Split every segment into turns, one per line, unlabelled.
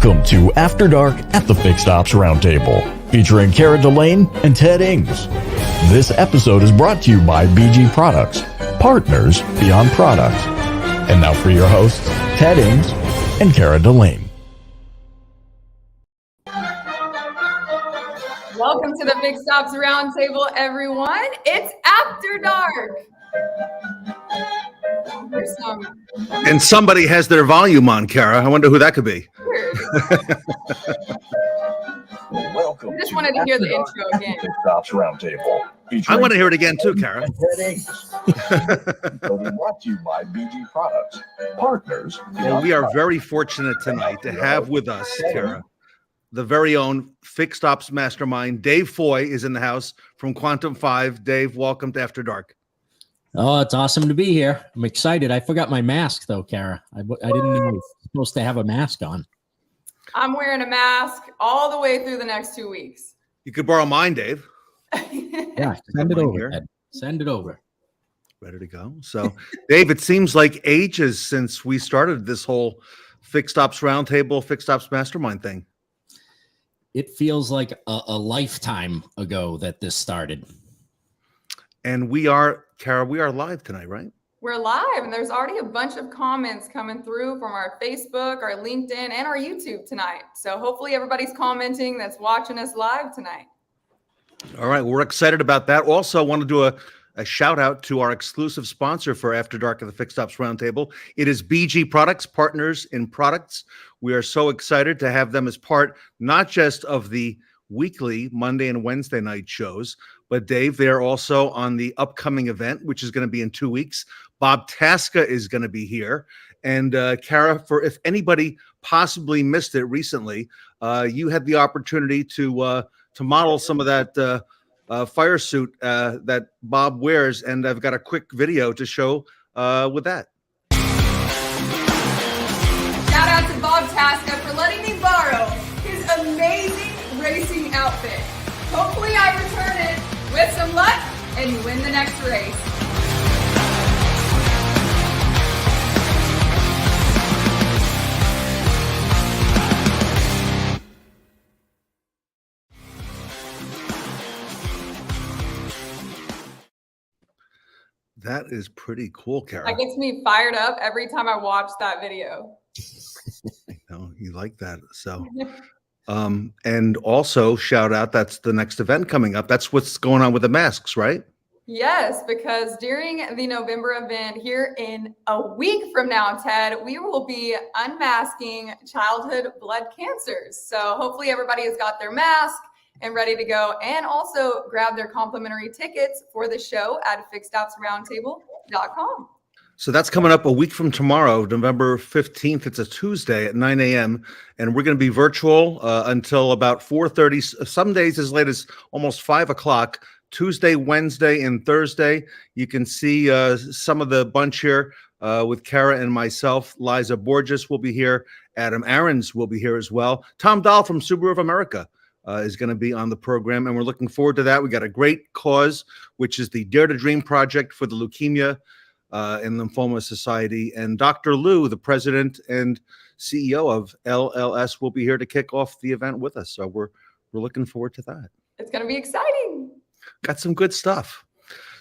Welcome to After Dark at the Fixed Ops Roundtable, featuring Cara Delane and Ted Ings. This episode is brought to you by BG Products, partners beyond products. And now for your hosts, Ted Ings and Cara Delane.
Welcome to the Fixed Ops Roundtable, everyone. It's After Dark. Here's some.
And somebody has their volume on, Cara. I wonder who that could be.
Welcome.
I just wanted to hear the intro again.
Fixed Ops Roundtable.
I want to hear it again too, Cara.
Brought to you by BG Products, partners.
Well, we are very fortunate tonight to have with us, Cara, the very own Fixed Ops Mastermind. Dave Foy is in the house from Quantum 5. Dave, welcome to After Dark.
Oh, it's awesome to be here. I'm excited. I forgot my mask, though, Cara. I didn't know I was supposed to have a mask on.
I'm wearing a mask all the way through the next 2 weeks.
You could borrow mine, Dave.
Yeah, send it over. Ed. Send it over.
Ready to go. So, Dave, it seems like ages since we started this whole Fixed Ops Roundtable, Fixed Ops Mastermind thing.
It feels like a lifetime ago that this started.
And we are, Cara, we are live tonight, right?
We're live, and there's already a bunch of comments coming through from our Facebook, our LinkedIn, and our YouTube tonight. So hopefully everybody's commenting that's watching us live tonight.
All right, we're excited about that. Also, I want to do a shout out to our exclusive sponsor for After Dark at the Fixed Ops Roundtable. It is BG Products, partners in products. We are so excited to have them as part, not just of the weekly Monday and Wednesday night shows, but Dave, they're also on the upcoming event, which is going to be in 2 weeks. Bob Tasca is going to be here. And Cara, for if anybody possibly missed it recently, you had the opportunity to model some of that fire suit that Bob wears, and I've got a quick video to show with that.
Shout out to Bob Tasca for letting me borrow his amazing racing outfit. Hopefully I return it with some luck and win the next race.
That is pretty cool, Cara.
That gets me fired up every time I watch that video.
You like that. So, and also shout out, that's the next event coming up. That's what's going on with the masks, right?
Yes, because during the November event here in a week from now, Ted, we will be unmasking childhood blood cancers. So hopefully everybody has got their mask and ready to go, and also grab their complimentary tickets for the show at fixedopsroundtable.com.
So that's coming up a week from tomorrow, November 15th. It's a Tuesday at 9 a.m. And we're going to be virtual until about 4:30, some days as late as almost 5 o'clock, Tuesday, Wednesday, and Thursday. You can see some of the bunch here with Cara and myself. Liza Borges will be here. Adam Aarons will be here as well. Tom Dahl from Subaru of America is going to be on the program, and we're looking forward to that. We got a great cause, which is the Dare to Dream Project for the Leukemia and Lymphoma Society. And Dr. Lou, the president and CEO of LLS, will be here to kick off the event with us. So we're looking forward to that.
It's going to be exciting.
Got some good stuff.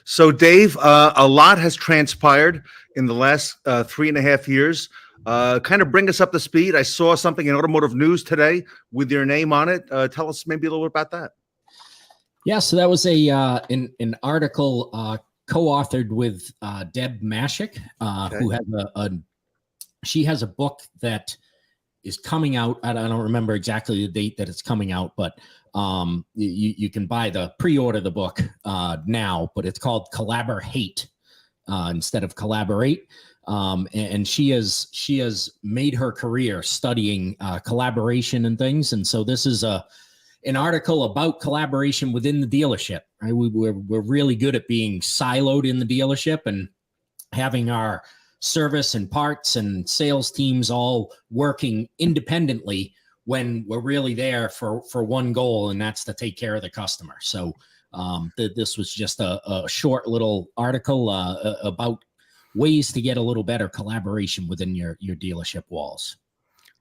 So, Dave, a lot has transpired in the last 3.5 years. Kind of bring us up to speed. I saw something in Automotive News today with your name on it. Tell us maybe a little bit about that.
Yeah, so that was an article co-authored with Deb Mashik, who has she has a book that is coming out. I don't remember exactly the date that it's coming out, but you can pre-order the book now, but it's called Collaborate instead of Collaborate. And she has made her career studying collaboration and things. And so this is an article about collaboration within the dealership, right? We're really good at being siloed in the dealership and having our service and parts and sales teams all working independently when we're really there for one goal, and that's to take care of the customer. So this was just a short little article about ways to get a little better collaboration within your dealership walls.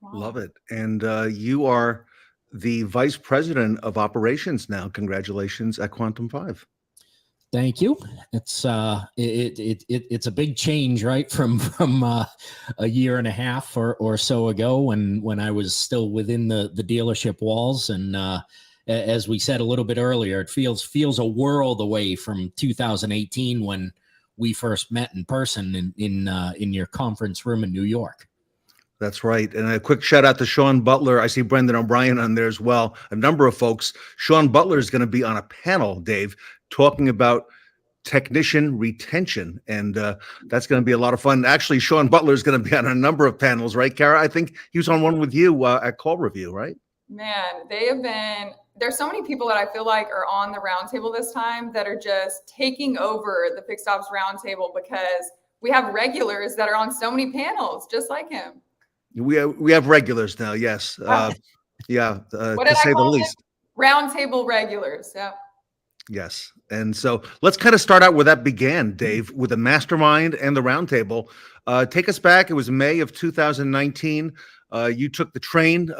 Wow.
Love it. And you are the vice president of operations now. Congratulations at Quantum 5.
Thank you. It's it's a big change, right? From a year and a half or so ago, when I was still within the dealership walls, and as we said a little bit earlier, it feels a world away from 2018 when we first met in person in your conference room in New York.
That's right. And a quick shout out to Sean Butler. I see Brendan O'Brien on there as well. A number of folks. Sean Butler is going to be on a panel, Dave, talking about technician retention. And that's going to be a lot of fun. Actually, Sean Butler is going to be on a number of panels, right, Kara? I think he was on one with you at Call Review, right?
Man, there's so many people that I feel like are on the roundtable this time that are just taking over the Fixed Ops roundtable, because we have regulars that are on so many panels just like him.
We have regulars now, yes. Yeah, to say the least.
Roundtable regulars, yeah.
Yes. And so let's kind of start out where that began, Dave, with the Mastermind and the Roundtable. Take us back. It was May of 2019. You took the train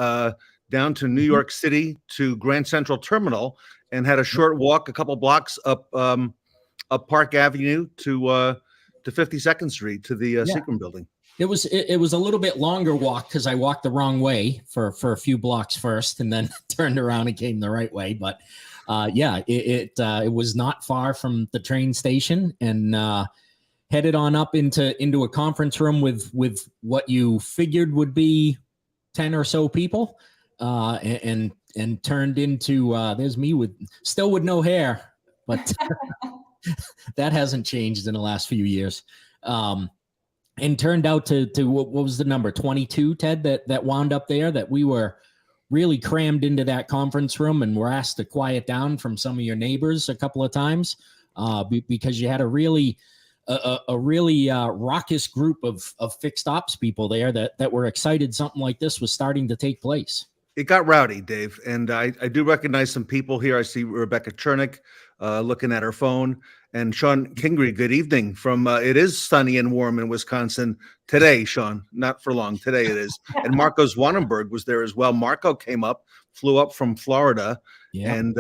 down to New York City to Grand Central Terminal and had a short walk, a couple blocks up Park Avenue to 52nd Street to the Seagram building. It was
a little bit longer walk because I walked the wrong way for a few blocks first, and then turned around and came the right way. But it was not far from the train station, and headed on up into a conference room with what you figured would be 10 or so people, and turned into there's me with no hair, but that hasn't changed in the last few years. And turned out to what was the number, 22, Ted, that wound up there, that we were really crammed into that conference room and were asked to quiet down from some of your neighbors a couple of times because you had a really raucous group of fixed ops people there that were excited something like this was starting to take place.
It got rowdy, Dave, and I do recognize some people here. I see Rebecca Chernick looking at her phone, and Sean Kingery. Good evening from. It is sunny and warm in Wisconsin today, Sean. Not for long. Today it is. And Marco Zwanenberg was there as well. Marco came up, flew up from Florida, and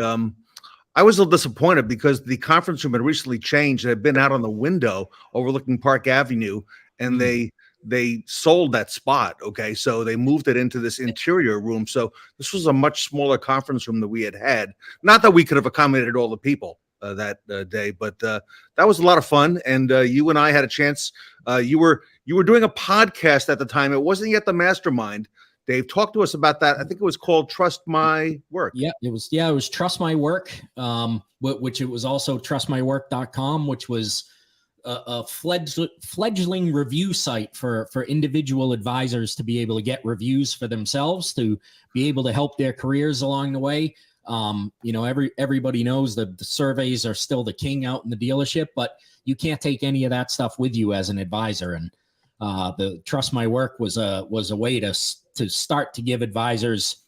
I was a little disappointed because the conference room had recently changed. It had been out on the window overlooking Park Avenue, and they sold that spot. Okay. So they moved it into this interior room. So this was a much smaller conference room that we had. Not that we could have accommodated all the people that day, but that was a lot of fun. And you and I had a chance. You were doing a podcast at the time. It wasn't yet the Mastermind. Dave, talk to us about that. I think it was called Trust My Work.
Yeah, it was Trust My Work, which it was also trustmywork.com, which was a fledgling review site for individual advisors to be able to get reviews for themselves, to be able to help their careers along the way. Everybody knows that the surveys are still the king out in the dealership, but you can't take any of that stuff with you as an advisor. And the Trust My Work was a way to start to give advisors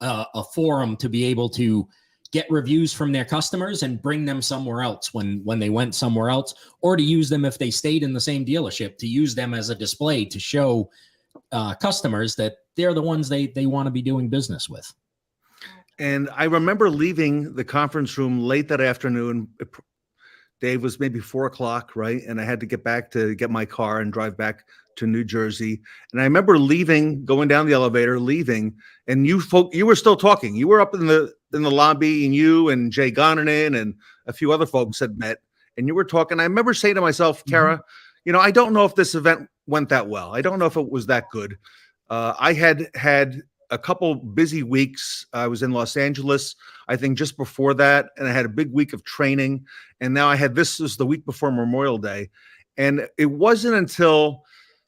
a forum to be able to get reviews from their customers and bring them somewhere else when they went somewhere else, or to use them if they stayed in the same dealership, to use them as a display to show customers that they're the ones they want to be doing business with.
And I remember leaving the conference room late that afternoon. Dave, was maybe 4:00, right? And I had to get back to get my car and drive back to New Jersey. And I remember going down the elevator, and you were still talking. You were up in the lobby, and you and Jay Gonanen and a few other folks had met, and you were talking. I remember saying to myself, Kara, I don't know if this event went that well. I don't know if it was that good. I had a couple busy weeks. I was in Los Angeles, I think, just before that, and I had a big week of training. And now this was the week before Memorial Day. And it wasn't until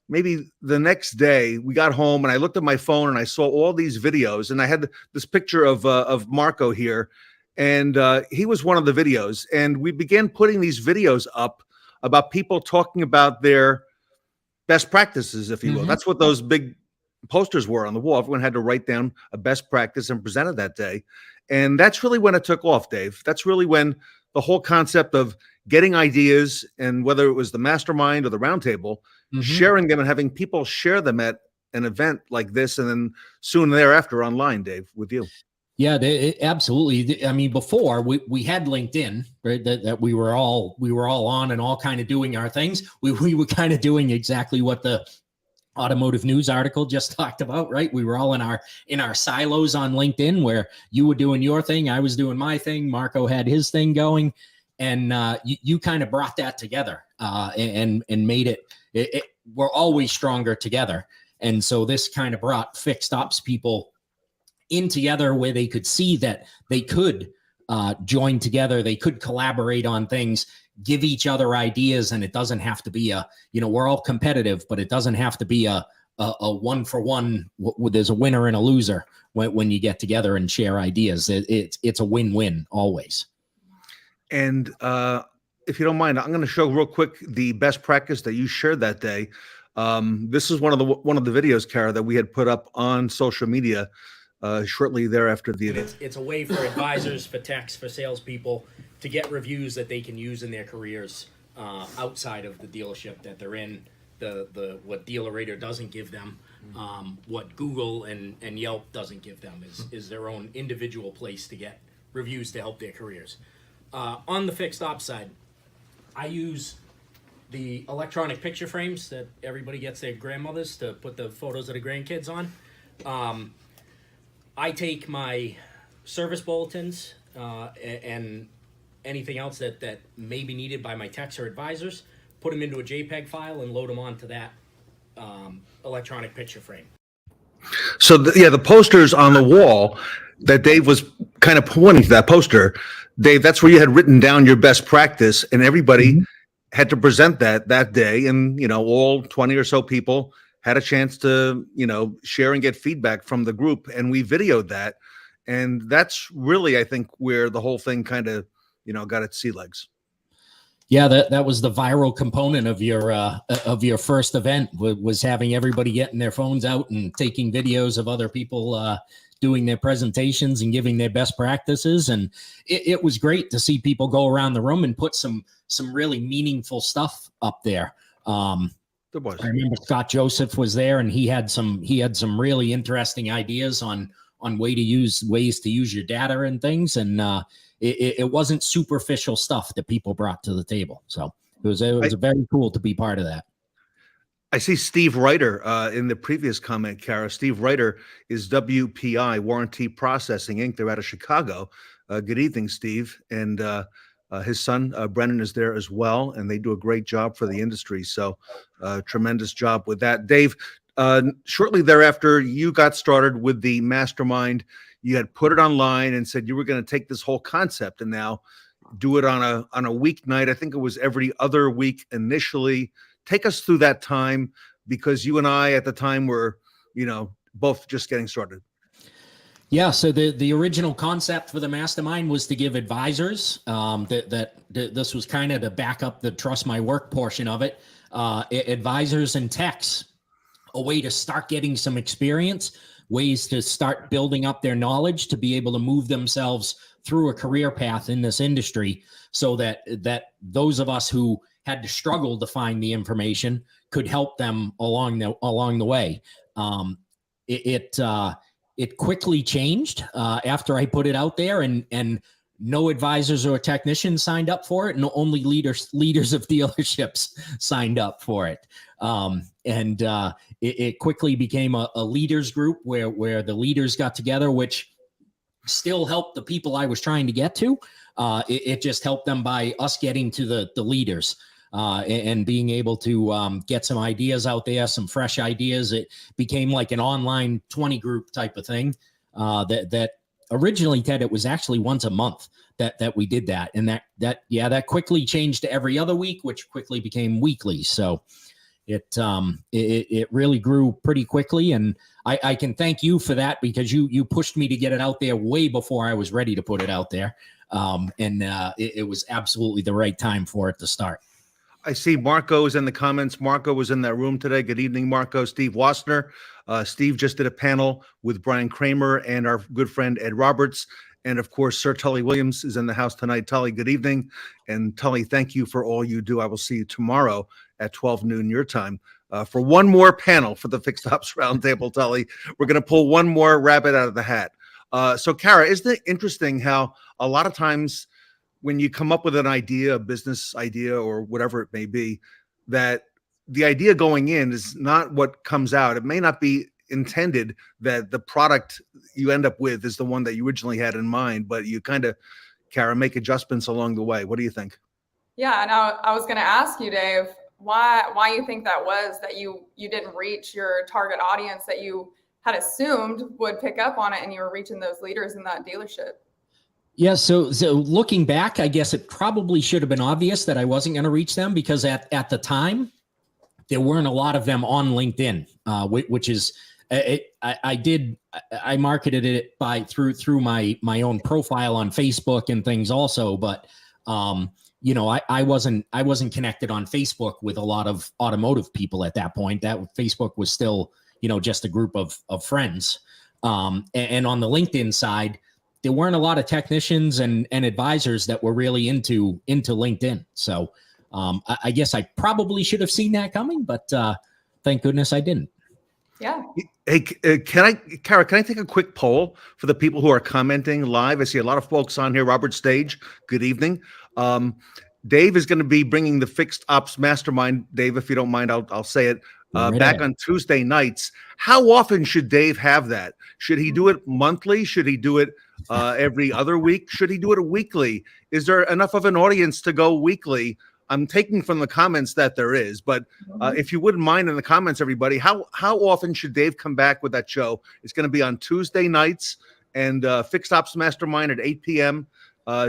maybe the next day we got home and I looked at my phone and I saw all these videos, and I had this picture of Marco here, and he was one of the videos. And we began putting these videos up about people talking about their best practices, if you will. That's what those big posters were on the wall. Everyone had to write down a best practice and present it that day. And that's really when it took off, Dave. That's really when the whole concept of getting ideas, and whether it was the Mastermind or the Roundtable, sharing them and having people share them at an event like this, and then soon thereafter online, Dave, with you.
Yeah, absolutely. I mean, before we had LinkedIn, right? That we were all on and all kind of doing our things. We were kind of doing exactly what the automotive news article just talked about, right? We were all in our silos on LinkedIn, where you were doing your thing, I was doing my thing, Marco had his thing going, and you kind of brought that together and made it. We're always stronger together, and so this kind of brought fixed ops people in together, where they could see that they could join together, they could collaborate on things, give each other ideas, and it doesn't have to be we're all competitive, but it doesn't have to be a 1-for-1. There's a winner and a loser when you get together and share ideas. It's a win-win always.
And if you don't mind, I'm going to show real quick the best practice that you shared that day. This is one of the videos, Kara, that we had put up on social media shortly thereafter the event.
It's a way for advisors, for techs, for salespeople to get reviews that they can use in their careers outside of the dealership that they're in. The what DealerRater doesn't give them, what Google and Yelp doesn't give them is their own individual place to get reviews to help their careers. On the fixed ops side, I use the electronic picture frames that everybody gets their grandmothers to put the photos of the grandkids on. I take my service bulletins and anything else that may be needed by my techs or advisors, put them into a JPEG file and load them onto that electronic picture frame.
So the posters on the wall that Dave was kind of pointing to, that poster, Dave, that's where you had written down your best practice, and everybody had to present that day, and all 20 or so people had a chance to, share and get feedback from the group, and we videoed that. And that's really, I think, where the whole thing kind of, got its sea legs.
Yeah, that was the viral component of your first event, was having everybody getting their phones out and taking videos of other people doing their presentations and giving their best practices. And it was great to see people go around the room and put some really meaningful stuff up there. I remember Scott Joseph was there, and he had some really interesting ideas on ways to use your data and things. And it wasn't superficial stuff that people brought to the table. So it was very cool to be part of that.
I see Steve Reiter in the previous comment, Kara. Steve Reiter is WPI, Warranty Processing Inc. They're out of Chicago. Good evening, Steve. And his son, Brennan, is there as well, and they do a great job for the industry. So tremendous job with that. Dave, shortly thereafter, you got started with the Mastermind. You had put it online and said you were going to take this whole concept and now do it on a weeknight. I think it was every other week initially. Take us through that time, because you and I at the time were, both just getting started.
Yeah, so the original concept for the Mastermind was to give advisors that this was kind of to back up the trust my work portion of it, advisors and techs, a way to start getting some experience, ways to start building up their knowledge to be able to move themselves through a career path in this industry, so that those of us who had to struggle to find the information could help them along the way. It quickly changed after I put it out there, and no advisors or technicians signed up for it, and only leaders of dealerships signed up for it. It quickly became a leaders group where the leaders got together, which still helped the people I was trying to get to. It just helped them by us getting to the leaders. And being able to get some ideas out there, some fresh ideas. It became like an online 20 group type of thing that originally, Ted, it was actually once a month that we did that. And that quickly changed to every other week, which quickly became weekly. So it really grew pretty quickly. And I can thank you for that, because you pushed me to get it out there way before I was ready to put it out there. It was absolutely the right time for it to start.
I see Marco is in the comments. Marco was in that room today. Good evening, Marco. Steve Wassner. Steve just did a panel with Brian Kramer and our good friend Ed Roberts. And of course, Sir Tully Williams is in the house tonight. Tully, good evening. And Tully, thank you for all you do. I will see you tomorrow at 12 noon your time. for one more panel for the Fixed Ops Roundtable, Tully. We're going to pull one more rabbit out of the hat. So, Kara, isn't it interesting how a lot of times when you come up with an idea, a business idea or whatever it may be, that the idea going in is not what comes out. It may not be intended that the product you end up with is the one that you originally had in mind, but you kind of, Kara, make adjustments along the way. What do you think?
Yeah, and I was going to ask you, Dave, why you think that was that you didn't reach your target audience that you had assumed would pick up on it, and you were reaching those leaders in that dealership?
Yeah, so looking back, I guess it probably should have been obvious that I wasn't going to reach them, because at the time, there weren't a lot of them on LinkedIn, which is I marketed it through my own profile on Facebook and things also, but I wasn't connected on Facebook with a lot of automotive people at that point. That Facebook was still just a group of friends, and on the LinkedIn side, there weren't a lot of technicians and advisors that were really into LinkedIn. So I guess I probably should have seen that coming, but thank goodness I didn't.
Yeah.
Hey, Kara, can I take a quick poll for the people who are commenting live? I see a lot of folks on here. Robert Stage, good evening. Dave is going to be bringing the Fixed Ops Mastermind. Dave, if you don't mind, I'll say it. Back on Tuesday nights. How often should Dave have that? Should he do it monthly? Should he do it every other week? Should he do it weekly? Is there enough of an audience to go weekly? I'm taking from the comments that there is, but if you wouldn't mind in the comments, everybody, how often should Dave come back with that show? It's going to be on Tuesday nights, and Fixed Ops Mastermind at 8 p.m.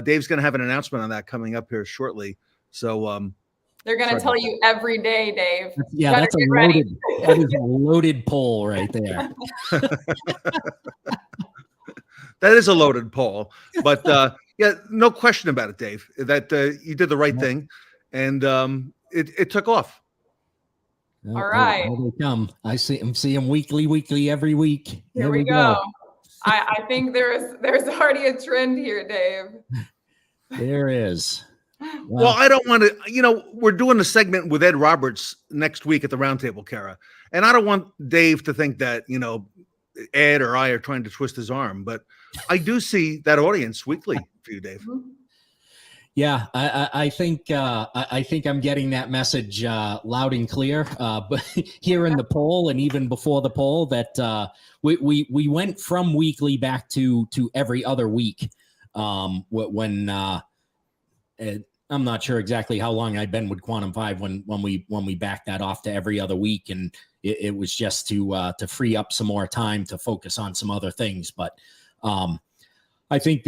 Dave's going to have an announcement on that coming up here shortly. So
they're going to tell you every day, Dave.
Yeah, that is a loaded poll right there.
That is a loaded poll, but yeah, no question about it, Dave, that you did the right thing, and it took off.
All right.
Here they come. I'm seeing them weekly, every week.
Here we go. I think there's already a trend here, Dave.
There is.
Well, I don't want to, we're doing a segment with Ed Roberts next week at the Roundtable, Kara, and I don't want Dave to think that, Ed or I are trying to twist his arm, but I do see that audience weekly for you, Dave.
Yeah, I think I'm getting that message loud and clear. But here in the poll, and even before the poll, that we went from weekly back to every other week. When I'm not sure exactly how long I'd been with Quantum 5 when we backed that off to every other week, and it was just to free up some more time to focus on some other things. But I think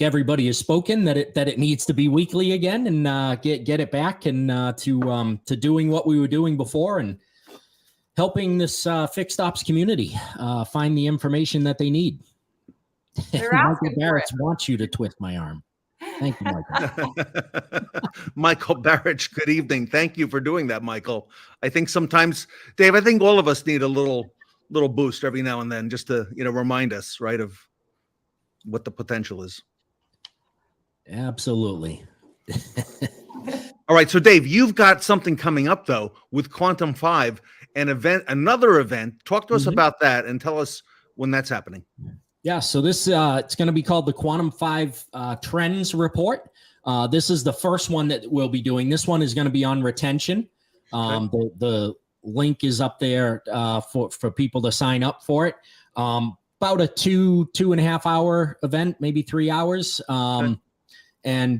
everybody has spoken that it needs to be weekly again, and get it back and to doing what we were doing before, and helping this Fixed Ops community find the information that they need. Michael Barrett wants you to twist my arm. Thank you, Michael.
Michael Barrett, good evening. Thank you for doing that, Michael. I think sometimes, Dave, I think all of us need a little boost every now and then, just to remind us, right, of what the potential is.
Absolutely.
All right, so Dave, you've got something coming up though with Quantum 5, another event. Talk to us about that and tell us when that's happening.
Yeah, so this it's going to be called the Quantum 5 Trends Report. This is the first one that we'll be doing. This one is going to be on retention. The link is up there for people to sign up for it. About a 2.5 hour event, maybe 3 hours. And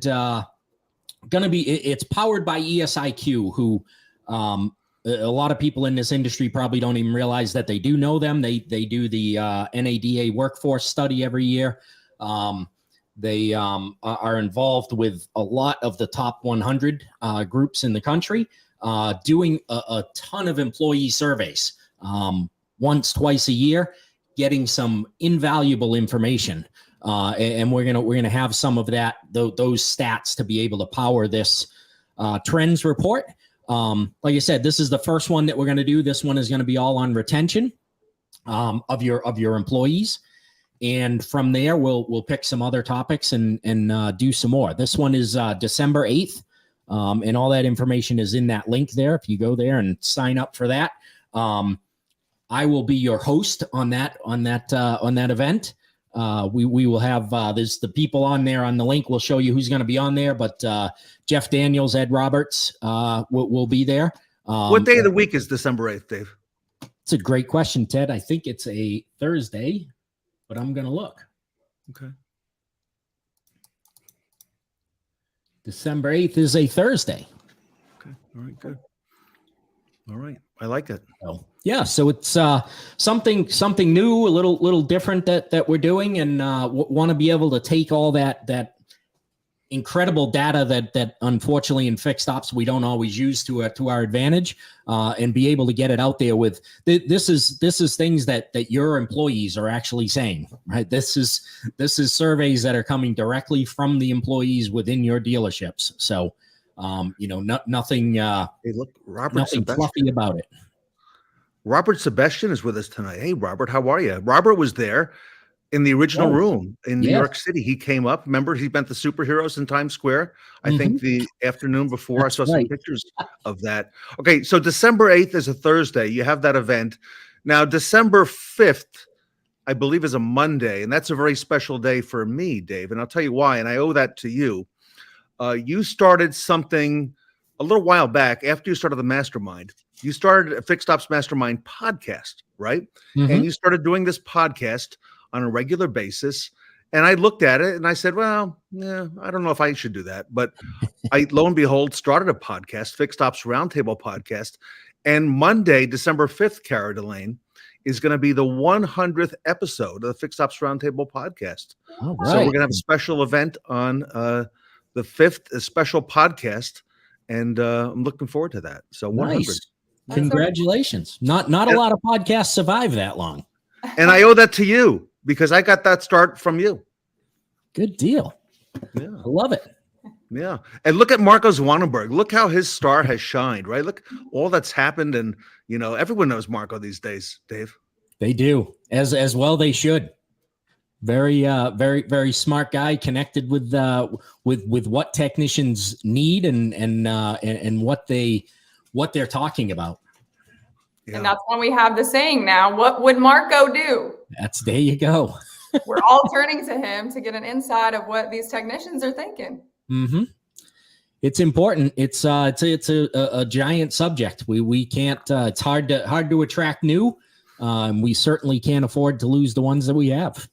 it's powered by ESIQ, who a lot of people in this industry probably don't even realize that they do know them. They do the NADA workforce study every year. They are involved with a lot of the top 100 groups in the country, doing a ton of employee surveys twice a year, getting some invaluable information. And we're gonna have some of those stats to be able to power this trends report. Like I said, this is the first one that we're going to do. This one is going to be all on retention of your employees, and from there we'll pick some other topics and do some more. This one is December 8th. And all that information is in that link there. If you go there and sign up for that, I will be your host on that event. We will have there's the people on there on the link. We'll show you who's going to be on there, but Jeff Daniels, Ed Roberts will be there.
What day of the week is December 8th, Dave?
It's a great question, Ted. I think it's a Thursday, but I'm going to look.
Okay.
December 8th is a Thursday.
Okay. All right. Good. All right. I like it.
So, yeah. So it's something new, a little different that we're doing, and want to be able to take all that incredible data that unfortunately in fixed ops we don't always use to our advantage, and be able to get it out there with this is things that your employees are actually saying, right? This is surveys that are coming directly from the employees within your dealerships. So nothing
Hey, look, Robert
nothing
Sebastian.
fluffy about it.
Robert Sebastian is with us tonight. Hey, Robert, how are you? Robert was there in the original room in New York City. He came up. Remember, he met the superheroes in Times Square. I think the afternoon before.
That's
I saw
right.
some pictures of that. Okay, so December 8th is a Thursday. You have that event. Now, December 5th, I believe, is a Monday, and that's a very special day for me, Dave. And I'll tell you why, and I owe that to you. You started something a little while back after you started the Mastermind. You started a Fixed Ops Mastermind podcast, right? And you started doing this podcast on a regular basis. And I looked at it and I said, well, yeah, I don't know if I should do that. But I, lo and behold, started a podcast, Fixed Ops Roundtable podcast. And Monday, December 5th, Cara Delane, is going to be the 100th episode of the Fixed Ops Roundtable podcast.
All
So we're
right.
going to have a special event on the 5th, a special podcast. And I'm looking forward to that. So 100.
Nice. Congratulations. Not a lot of podcasts survive that long.
And I owe that to you because I got that start from you.
Good deal.
Yeah.
I love it.
Yeah. And look at Marco Zwanenberg. Look how his star has shined, right? Look, all that's happened. And, everyone knows Marco these days, Dave.
They do. As well they should. Very, very smart guy, connected with what technicians need and what they're talking about.
Yeah.
And that's when we have the saying now, what would Marco do?
There you go.
We're all turning to him to get an insight of what these technicians are thinking.
Mm-hmm. It's important. It's a giant subject. We can't. It's hard to attract new. We certainly can't afford to lose the ones that we have.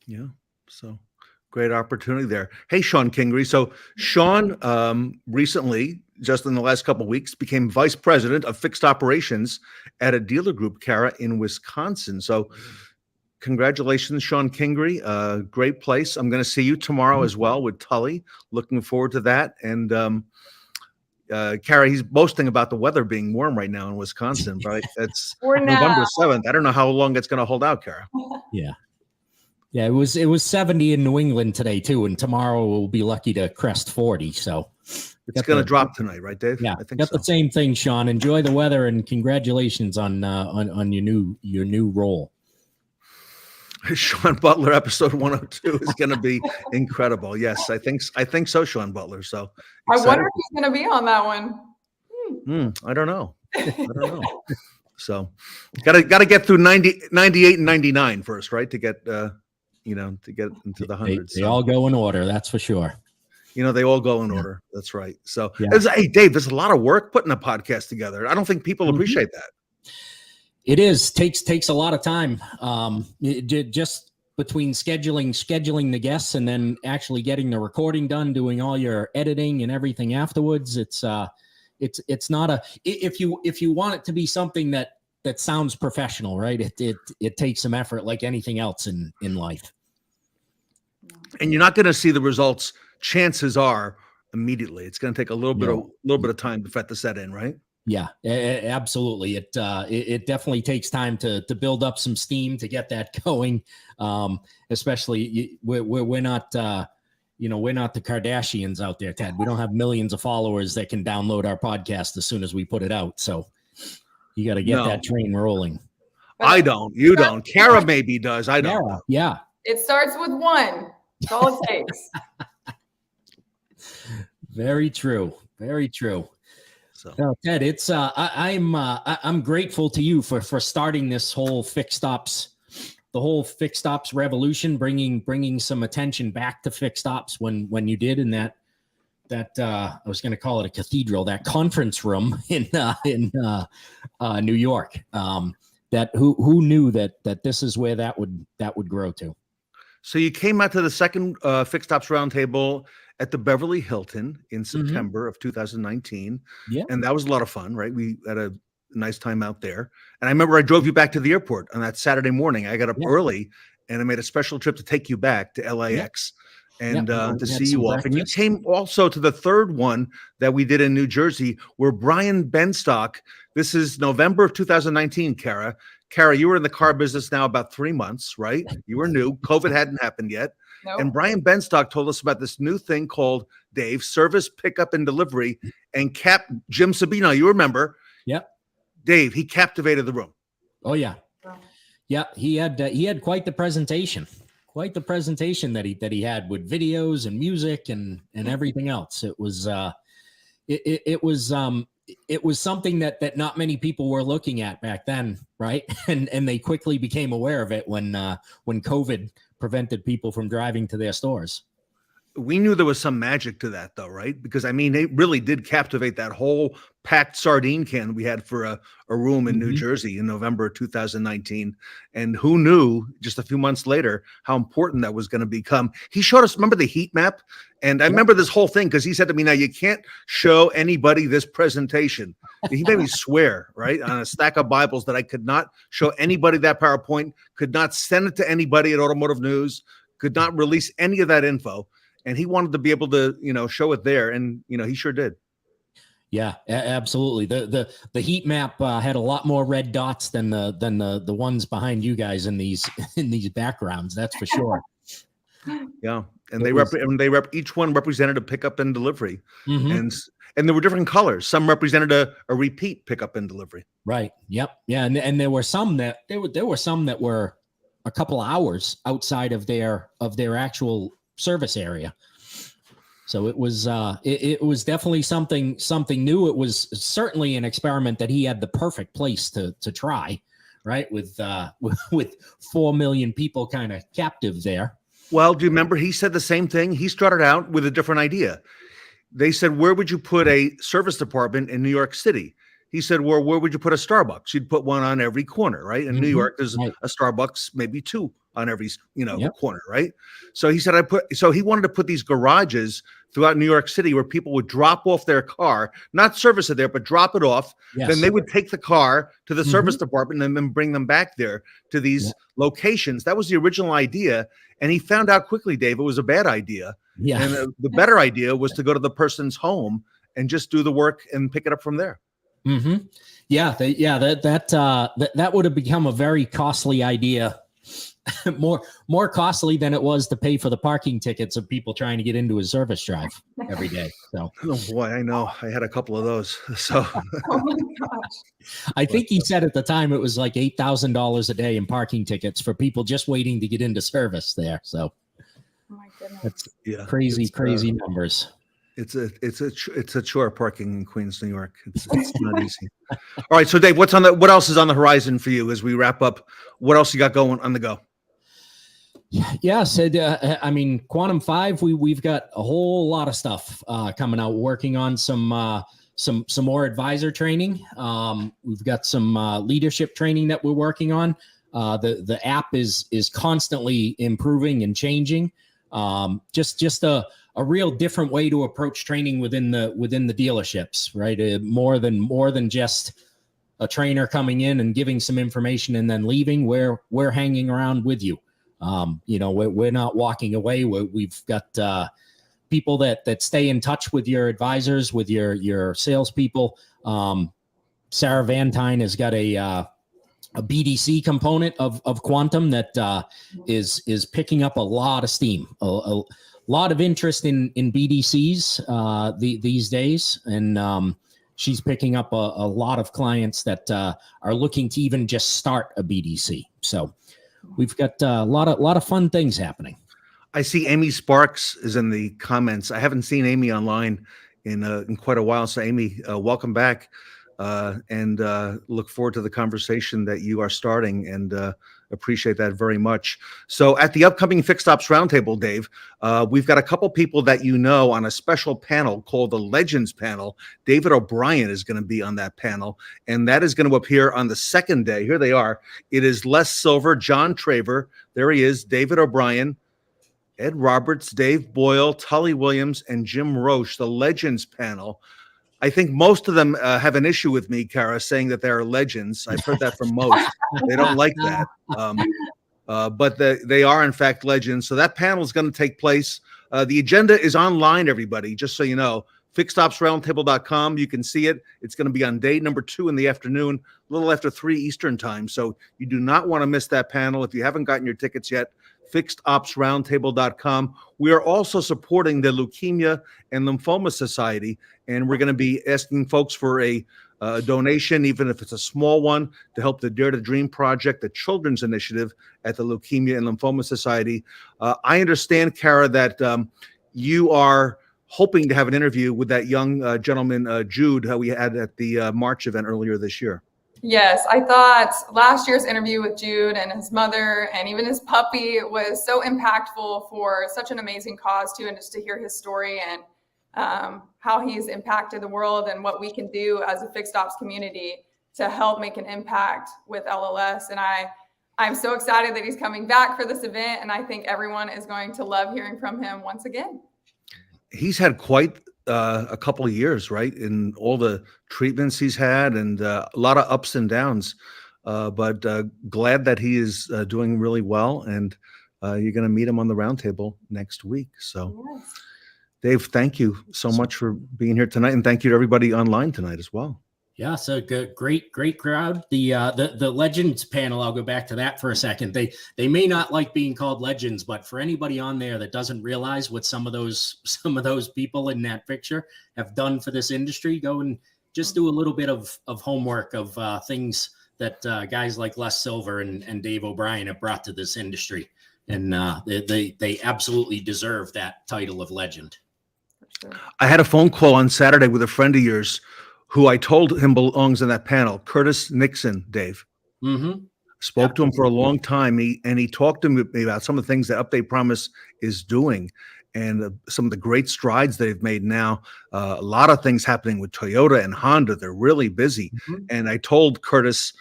Yeah. So great opportunity there. Hey, Sean Kingery. So Sean recently, just in the last couple of weeks, became vice president of fixed operations at a dealer group, Cara, in Wisconsin. So congratulations, Sean Kingery. Great place. I'm going to see you tomorrow as well with Tully. Looking forward to that. And Cara, he's boasting about the weather being warm right now in Wisconsin, but it's November 7th. I don't know how long it's going to hold out, Cara.
Yeah. Yeah, it was 70 in New England today too, and tomorrow we'll be lucky to crest 40. So
it's going to drop tonight, right, Dave?
Yeah,
I think
got
so.
the same thing, Sean. Enjoy the weather and congratulations on your new role.
Sean Butler, episode 102 is going to be incredible. Yes, I think so, Sean Butler. So
I wonder if he's going to be on that one.
I don't know. So got to get through 98 and 99 first, right? To get to get into the hundreds.
They all go in order, that's for sure.
They all go in order. That's right. So,
Yeah.
Hey, Dave, there's a lot of work putting a podcast together. I don't think people appreciate that.
It is takes a lot of time. Just between scheduling the guests and then actually getting the recording done, doing all your editing and everything afterwards. It's not if you want it to be something that sounds professional, right? It takes some effort, like anything else in life.
And you're not going to see the results, chances are, immediately. It's going to take a little bit of time for that to set in, right?
Yeah, absolutely. It definitely takes time to build up some steam to get that going. Especially we're not we're not the Kardashians out there, Ted. We don't have millions of followers that can download our podcast as soon as we put it out. So you got to get that train rolling.
I don't. You don't. Cara maybe does. I don't.
Cara, yeah.
It starts with one. That's all it takes.
Very true. Very true.
So
No, Ted, it's I'm grateful to you for starting this whole fixed ops, the whole fixed ops revolution, bringing some attention back to fixed ops when you did in that I was going to call it a cathedral, that conference room in New York. That who knew that this is where that would grow to.
So you came out to the second Fixed Ops Roundtable at the Beverly Hilton in September of 2019.
Yeah.
And that was a lot of fun, right? We had a nice time out there. And I remember I drove you back to the airport on that Saturday morning. I got up early and I made a special trip to take you back to LAX and to see you off. And you came also to the third one that we did in New Jersey, where Brian Benstock, this is November of 2019, Kara. Kara, you were in the car business now about 3 months, right? You were new. COVID hadn't happened yet.
Nope.
And Brian Benstock told us about this new thing called, Dave, service pickup and delivery. And Jim Sabino, you remember?
Yep.
Dave, he captivated the room.
Oh yeah, yeah. He had quite the presentation. Quite the presentation that he had with videos and music and everything else. It was it was something that not many people were looking at back then, right? And they quickly became aware of it when COVID prevented people from driving to their stores.
We knew there was some magic to that, though, right? Because I mean, they really did captivate that whole packed sardine can we had for a room in New Jersey in November 2019. And who knew just a few months later how important that was going to become? He showed us, remember the heat map? And I remember this whole thing because he said to me, now you can't show anybody this presentation. He made me swear, right, on a stack of Bibles that I could not show anybody that PowerPoint, could not send it to anybody at Automotive News, could not release any of that info. And he wanted to be able to, show it there. And, he sure did.
Yeah, absolutely. The heat map had a lot more red dots than the ones behind you guys in these backgrounds. That's for sure.
Yeah. And each one represented a pickup and delivery. And there were different colors. Some represented a repeat pickup and delivery.
Right. Yep. Yeah. And there were some that were a couple hours outside of their actual service area. So it was definitely something new. It was certainly an experiment that he had the perfect place to try, right? With 4 million people kind of captive there.
Well, do you remember he said the same thing? He started out with a different idea. They said, where would you put a service department in New York City? He said, well, where would you put a Starbucks? You'd put one on every corner, right? In New York, there's a Starbucks, maybe two on every, corner, right? So he said, he wanted to put these garages throughout New York City where people would drop off their car, not service it there, but drop it off. Yes. Then they would take the car to the service department and then bring them back there to these locations. That was the original idea. And he found out quickly, Dave, it was a bad idea. Yeah. And the better idea was to go to the person's home and just do the work and pick it up from there.
Yeah. That would have become a very costly idea. more costly than it was to pay for the parking tickets of people trying to get into his service drive every day. So,
oh boy, I know. I had a couple of those. So,
oh my gosh.
I think he said at the time it was like $8,000 a day in parking tickets for people just waiting to get into service there. So,
oh my goodness,
that's crazy numbers.
It's a chore parking in Queens, New York. It's not easy. All right, so Dave, what else is on the horizon for you as we wrap up? What else you got going on the go?
Yeah, so I mean, Quantum 5, we've got a whole lot of stuff coming out. Working on some more advisor training. We've got some leadership training that we're working on. The app is constantly improving and changing. Just a real different way to approach training within the dealerships, right? More than just a trainer coming in and giving some information and then leaving. We're hanging around with you. We're not walking away. We've got people that stay in touch with your advisors, with your salespeople. Sarah Vantine has got a BDC component of Quantum that is picking up a lot of steam. A lot of interest in BDCs these days, and she's picking up a lot of clients that are looking to even just start a BDC. So we've got a lot of fun things happening.
I see Amy Sparks is in the comments. I haven't seen Amy online in quite a while. So Amy, welcome back, and look forward to the conversation that you are starting, and appreciate that very much. So at the upcoming Fixed Ops Roundtable, Dave, we've got a couple people that you know on a special panel called the Legends Panel. David O'Brien is going to be on that panel, and that is going to appear on the second day. Here they are. It is Les Silver, John Traver, there he is, David O'Brien, Ed Roberts, Dave Boyle, Tully Williams, and Jim Roche, the Legends Panel. I think most of them have an issue with me, Kara, saying that they're legends. I've heard that from most. They don't like that. But they are, in fact, legends. So that panel is going to take place. The agenda is online, everybody, just so you know. FixedOpsRoundtable.com. You can see it. It's going to be on day number 2 in the afternoon, a little after 3 Eastern time. So you do not want to miss that panel. If you haven't gotten your tickets yet, FixedOpsRoundtable.com. We are also supporting the Leukemia and Lymphoma Society, and we're going to be asking folks for a donation, even if it's a small one, to help the Dare to Dream Project, the children's initiative at the Leukemia and Lymphoma Society. I understand, Kara, that you are hoping to have an interview with that young gentleman, Jude, who we had at the March event earlier this year.
Yes, I thought last year's interview with Jude and his mother and even his puppy was so impactful for such an amazing cause too, and just to hear his story and how he's impacted the world and what we can do as a Fixed Ops community to help make an impact with LLS. And I'm so excited that he's coming back for this event, and I think everyone is going to love hearing from him once again. He's
had quite a couple of years, right, in all the treatments he's had, and a lot of ups and downs, but glad that he is doing really well, and you're going to meet him on the roundtable next week. So yes. Dave, thank you so much for being here tonight, and thank you to everybody online tonight as well.
Yeah, so good, great crowd. The Legends panel, I'll go back to that for a second. They may not like being called legends, but for anybody on there that doesn't realize what some of those people in that picture have done for this industry, go and just do a little bit of homework of things that guys like Les Silver and Dave O'Brien have brought to this industry, and they absolutely deserve that title of legend.
I had a phone call on Saturday with a friend of yours who I told him belongs in that panel, Curtis Nixon, Dave.
Mm-hmm.
Spoke to him for a long time. He talked to me about some of the things that Update Promise is doing, and some of the great strides they've made now. A lot of things happening with Toyota and Honda. They're really busy. Mm-hmm. And I told Curtis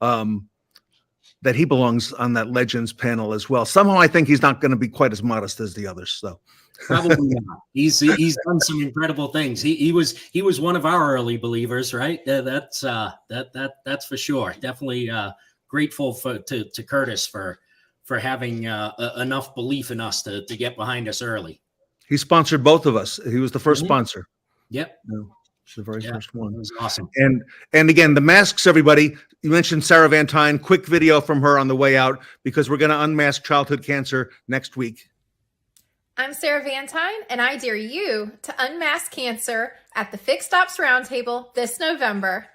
that he belongs on that Legends panel as well. Somehow I think he's not going to be quite as modest as the others. So
probably not. He's done some incredible things. He was one of our early believers, right? That's for sure. Definitely grateful to Curtis for having enough belief in us to get behind us early.
He sponsored both of us. He was the first sponsor.
Yep.
It's the very first one.
It was awesome.
And again, the masks, everybody. You mentioned Sarah Van Tyne. Quick video from her on the way out, because we're going to unmask childhood cancer next week.
I'm Sarah Van Tyne, and I dare you to unmask cancer at the Fixed Ops Roundtable this November.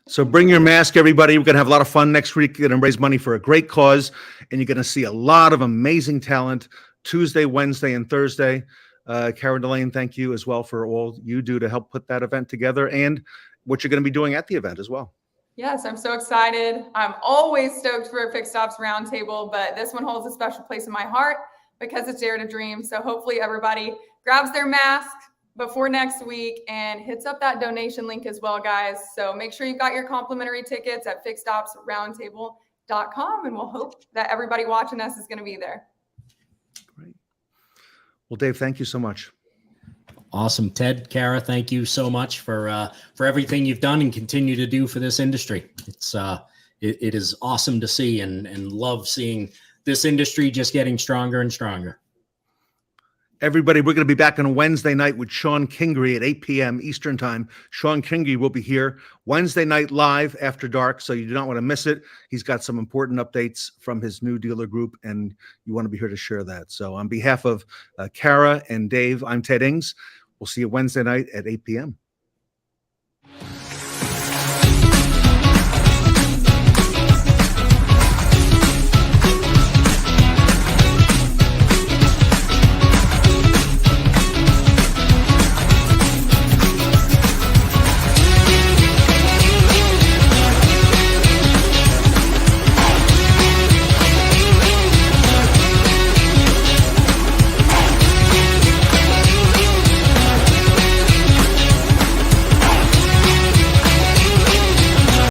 So bring your mask, everybody. We're going to have a lot of fun next week. We're going to raise money for a great cause, and you're going to see a lot of amazing talent Tuesday, Wednesday, and Thursday. Kara Delane, thank you as well for all you do to help put that event together, and what you're going to be doing at the event as well.
Yes, I'm so excited. I'm always stoked for a Fixed Ops Roundtable, but this one holds a special place in my heart because it's Dare to Dream. So hopefully everybody grabs their mask before next week and hits up that donation link as well, guys. So make sure you've got your complimentary tickets at FixedOpsRoundtable.com, and we'll hope that everybody watching us is going to be there.
Great. Well, Dave, thank you so much.
Awesome. Ted, Kara, thank you so much for everything you've done and continue to do for this industry. It's it is awesome to see, and love seeing this industry just getting stronger and stronger.
Everybody, we're going to be back on Wednesday night with Sean Kingery at 8 p.m. Eastern time. Sean Kingery will be here Wednesday night live after dark, so you do not want to miss it. He's got some important updates from his new dealer group, and you want to be here to share that. So on behalf of Kara and Dave, I'm Ted Ings. We'll see you Wednesday night at 8 p.m.